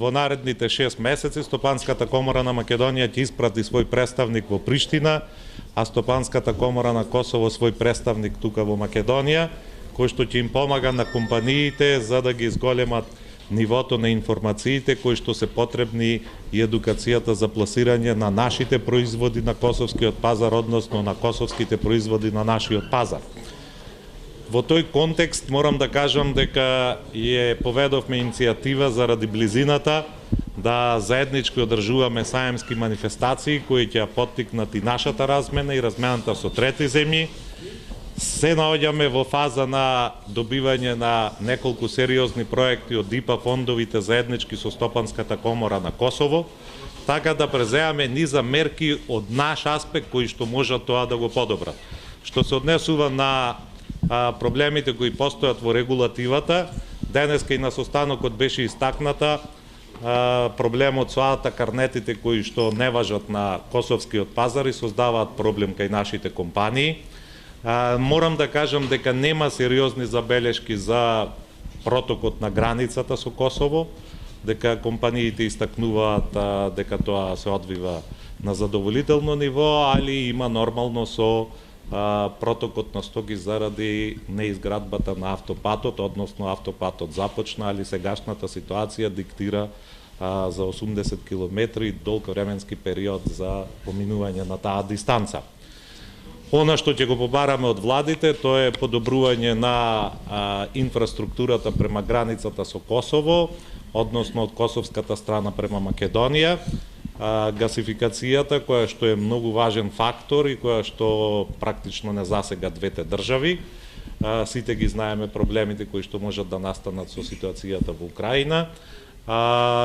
Во наредните 6 месеци Стопанската комора на Македонија ќе испрати свој представник во Приштина, а Стопанската комора на Косово свој представник тука во Македонија, кој што ќе им помага на компаниите за да ги изголемат нивото на информациите кои што се потребни и едукацијата за пласирање на нашите производи на косовскиот пазар, односно на косовските производи на нашиот пазар. Во тој контекст морам да кажам дека поведовме иницијатива заради близината да заеднички одржуваме саемски манифестации кои ќе поттикнат и нашата размена и размената со трети земји. Се наоѓаме во фаза на добивање на неколку сериозни проекти од ИПА фондовите заеднички со Стопанската комора на Косово, така да преземаме низа мерки од наш аспект кои што можат тоа да го подобрат. Што се однесува на проблемите кои постојат во регулативата, денеска и на состанокот беше истакната проблемот со карнетите кои што не важат на косовскиот пазар и создаваат проблем кај нашите компании. Морам да кажам дека нема сериозни забелешки за протокот на границата со Косово, дека компаниите истакнуваат дека тоа се одвива на задоволително ниво, али има нормално со протокот на стоки заради неизградбата на автопатот, односно автопатот започна, али сегашната ситуација диктира за 80 км и долг временски период за поминување на таа дистанца. Она што ќе го побараме од владите, тоа е подобрување на инфраструктурата према границата со Косово, односно од косовската страна према Македонија, гасификацијата која што е многу важен фактор и која што практично не засега двете држави. Сите ги знаеме проблемите кои што можат да настанат со ситуацијата во Украина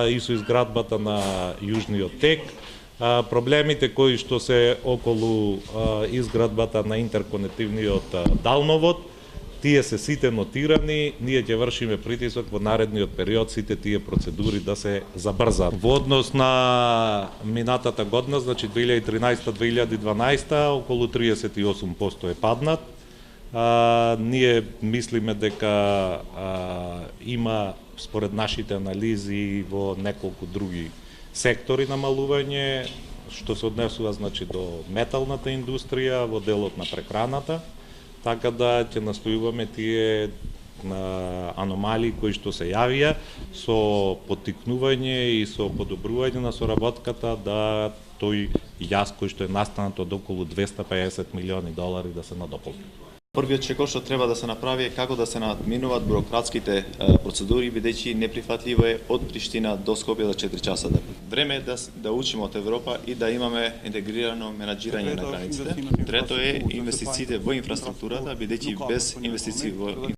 и со изградбата на Јужниот тек. Проблемите кои што се околу изградбата на интерконективниот далновод, тие се сите нотирани, ние ќе вршиме притисок во наредниот период сите тие процедури да се забрзат. Во однос на минатата година, значи 2013-2012, околу 38% е паднат. Ние мислиме дека има според нашите анализи во неколку други сектори намалување, што се однесува значи до металната индустрија, во делот на прехраната, така да ќе настојуваме тие аномалии кои што се јавија со поттикнување и со подобрување на соработката да тој јас кој што е настанат од околу 250 милиони долари да се надополни. Првиот чекор што треба да се направи е како да се надминуваат бюрократските процедури, бидејќи неприфатливо е од Приштина до Скопје за 4 часа да. Време е да учиме од Европа и да имаме интегрирано менаџирање на границите. Трето е инвестициите во инфраструктурата, бидејќи без инвестиции во